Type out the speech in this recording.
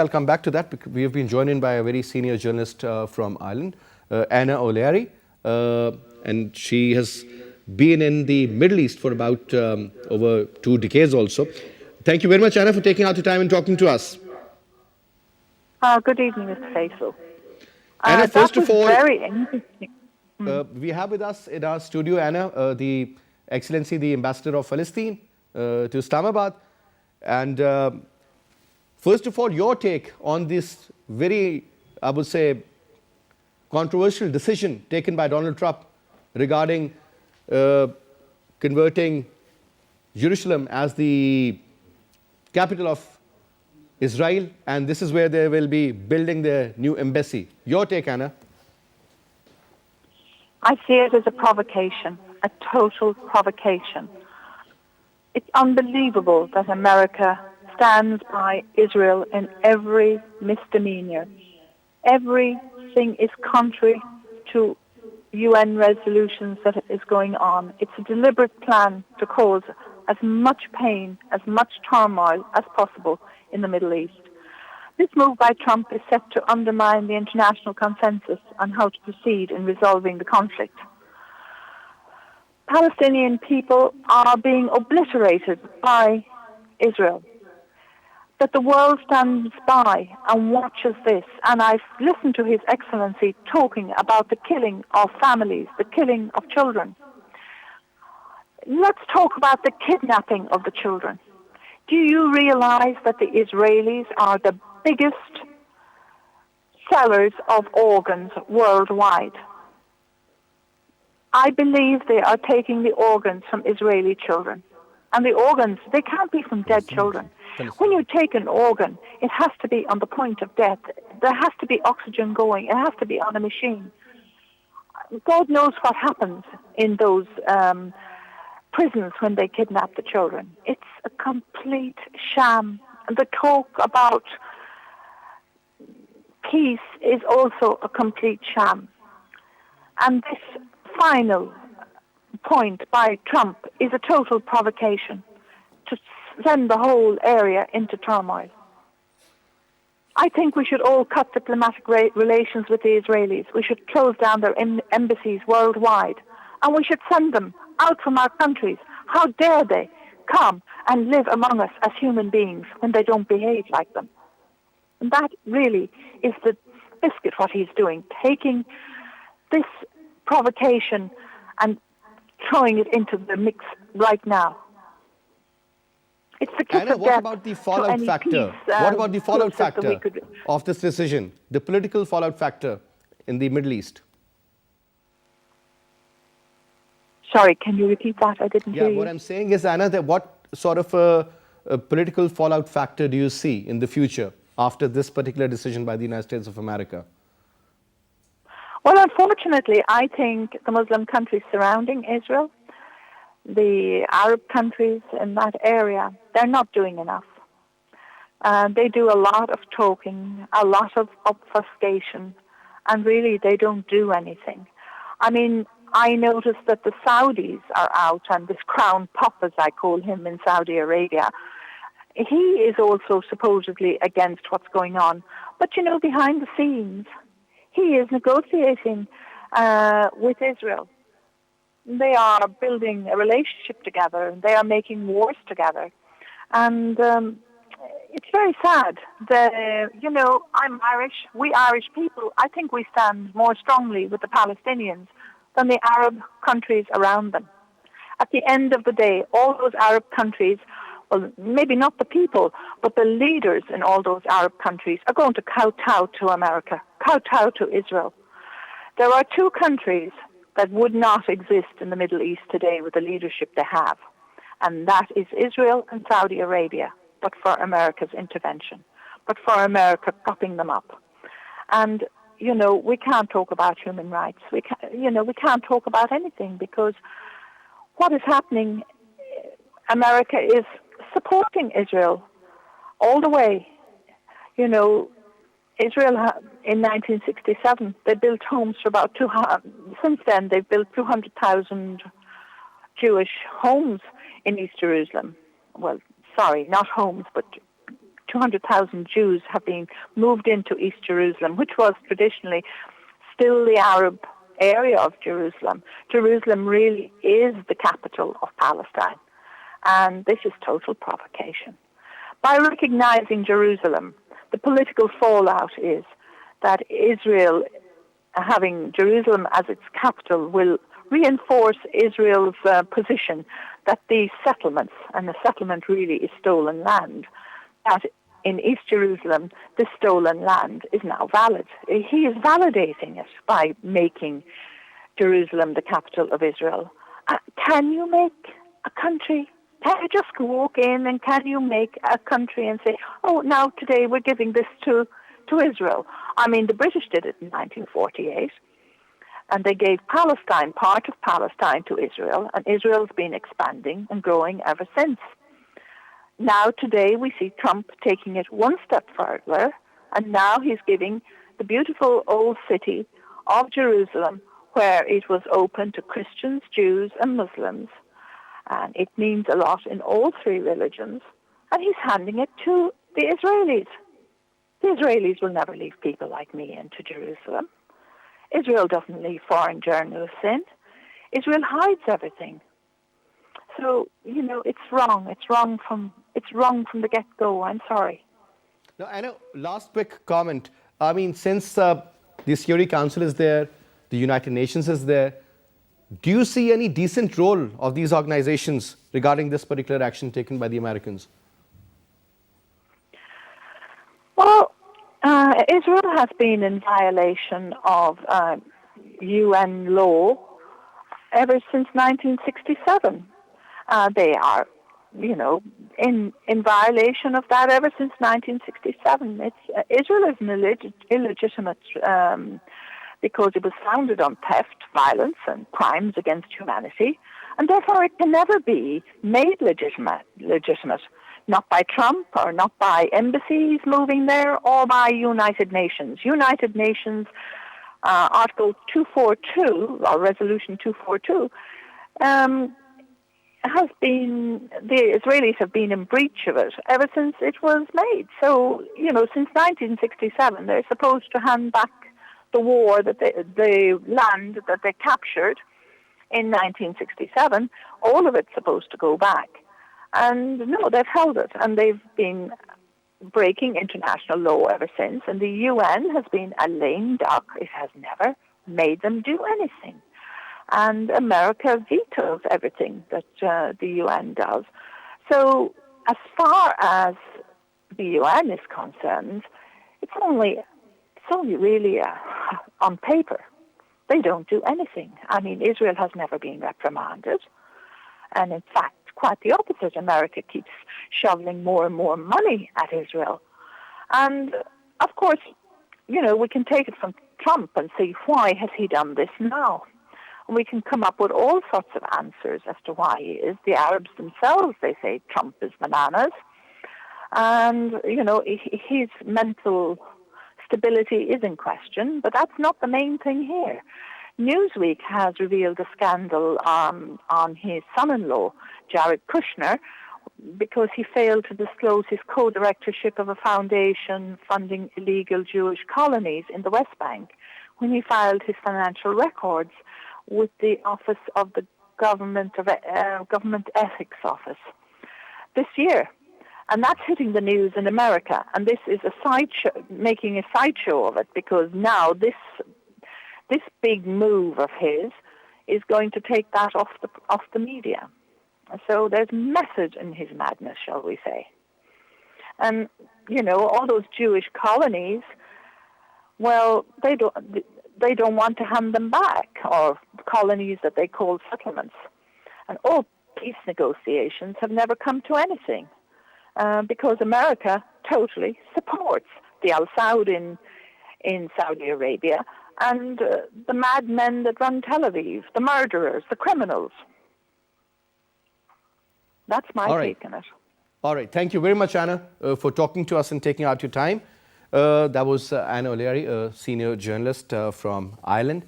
I'll come back to that because we have been joined in by a very senior journalist from Ireland, Anna O'Leary, and she has been in the Middle East for about over 2 decades also. Thank you very much, Anna, for taking out the time and talking to us. Good evening, Mr. Faisal. Anna, first of all, very interesting. We have with us in our studio, Anna, the Excellency, the Ambassador of Palestine to Islamabad. And first of all, your take on this very, I would say, controversial decision taken by Donald Trump regarding converting Jerusalem as the capital of Israel, and this is where they will be building their new embassy. Your take, Anna? I see it as a provocation, a total provocation. It's unbelievable that America stands by Israel in every misdemeanor. Everything is contrary to UN resolutions that is going on. It's a deliberate plan to cause as much pain, as much turmoil as possible in the Middle East. This move by Trump is set to undermine the international consensus on how to proceed in resolving the conflict. Palestinian people are being obliterated by Israel. That the world stands by and watches this, and I've listened to His Excellency talking about the killing of families, the killing of children. Let's talk about the kidnapping of the children. Do you realize that the Israelis are the biggest sellers of organs worldwide? I believe they are taking the organs from Israeli children. And the organs, they can't be from dead children. When you take an organ, it has to be on the point of death. There has to be oxygen going. It has to be on a machine. God knows what happens in those prisons when they kidnap the children. It's a complete sham. The talk about peace is also a complete sham. And this final point by Trump is a total provocation to send the whole area into turmoil. I think we should all cut diplomatic relations with the Israelis. We should close down their embassies worldwide, and we should send them out from our countries. How dare they come and live among us as human beings when they don't behave like them? And that really is the biscuit what he's doing, taking this provocation and throwing it into the mix right now. It's the kiss Anna, of what death about the fallout to factor? peace, What about the fallout process that factor we could... of this decision, the political fallout factor in the Middle East? Sorry, can you repeat that? I didn't hear you. Yeah, what I'm saying is, Anna, that what sort of a political fallout factor do you see in the future after this particular decision by the United States of America? Well, unfortunately, I think the Muslim countries surrounding Israel, the Arab countries in that area, they're not doing enough. They do a lot of talking, a lot of obfuscation, and really they don't do anything. I mean, I noticed that the Saudis are out, and this crown pop, as I call him, in Saudi Arabia, he is also supposedly against what's going on. But, you know, behind the scenes, he is negotiating with Israel. They are building a relationship together. They are making wars together. And it's very sad. You know, I'm Irish. We Irish people, I think we stand more strongly with the Palestinians than the Arab countries around them. At the end of the day, all those Arab countries, well, maybe not the people, but the leaders in all those Arab countries are going to kowtow to America, kowtow to Israel. There are 2 countries that would not exist in the Middle East today with the leadership they have, and that is Israel and Saudi Arabia, but for America's intervention, but for America propping them up. And, you know, we can't talk about human rights. We can't talk about anything, because what is happening, America is supporting Israel all the way. You know, Israel, in 1967, they built homes for about 200. Since then, they've built 200,000 Jewish homes in East Jerusalem. Well, sorry, not homes, but 200,000 Jews have been moved into East Jerusalem, which was traditionally still the Arab area of Jerusalem. Jerusalem really is the capital of Palestine, and this is total provocation. By recognizing Jerusalem, the political fallout is that Israel, having Jerusalem as its capital, will reinforce Israel's position that these settlements, and the settlement really is stolen land, that in East Jerusalem, this stolen land is now valid. He is validating it by making Jerusalem the capital of Israel. Can you make a country? Can you just walk in and can you make a country and say, oh, now today we're giving this to Israel? I mean, the British did it in 1948, and they gave Palestine, part of Palestine, to Israel, and Israel's been expanding and growing ever since. Now today we see Trump taking it one step further, and now he's giving the beautiful old city of Jerusalem, where it was open to Christians, Jews, and Muslims, and it means a lot in all three religions, and he's handing it to the Israelis. The Israelis will never leave people like me into Jerusalem. Israel doesn't leave foreign journalists in. Israel hides everything. So, you know, it's wrong. It's wrong from the get-go. I'm sorry. Now, Anna, last quick comment. I mean, since the Security Council is there, the United Nations is there, do you see any decent role of these organizations regarding this particular action taken by the Americans? Well, Israel has been in violation of UN law ever since 1967. They are, you know, in violation of that ever since 1967. Israel is an illegitimate because it was founded on theft, violence, and crimes against humanity, and therefore it can never be made legitimate, not by Trump or not by embassies moving there or by United Nations. United Nations Article 242, or Resolution 242, has been, the Israelis have been in breach of it ever since it was made. So, you know, since 1967, they're supposed to hand back the war, that the land that they captured in 1967, all of it's supposed to go back. And no, they've held it, and they've been breaking international law ever since, and the UN has been a lame duck. It has never made them do anything. And America vetoes everything that the UN does. So as far as the UN is concerned, it's only really on paper. They don't do anything. I mean, Israel has never been reprimanded. And in fact, quite the opposite. America keeps shoveling more and more money at Israel. And of course, you know, we can take it from Trump and see, why has he done this now? And we can come up with all sorts of answers as to why he is. The Arabs themselves, they say Trump is bananas. And, you know, his mental stability is in question, but that's not the main thing here. Newsweek has revealed a scandal on his son-in-law, Jared Kushner, because he failed to disclose his co-directorship of a foundation funding illegal Jewish colonies in the West Bank when he filed his financial records with the Office of the Government Ethics Office this year. And that's hitting the news in America. And this is a sideshow, making a sideshow of it, because now this big move of his is going to take that off the media. So there's method in his madness, shall we say. And, you know, all those Jewish colonies, well, they don't want to hand them back, or colonies that they call settlements. And all peace negotiations have never come to anything, because America totally supports the Al Saud in Saudi Arabia and the madmen that run Tel Aviv, the murderers, the criminals. That's my take on it. All right. Thank you very much, Anna, for talking to us and taking out your time. That was Anna O'Leary, a senior journalist from Ireland.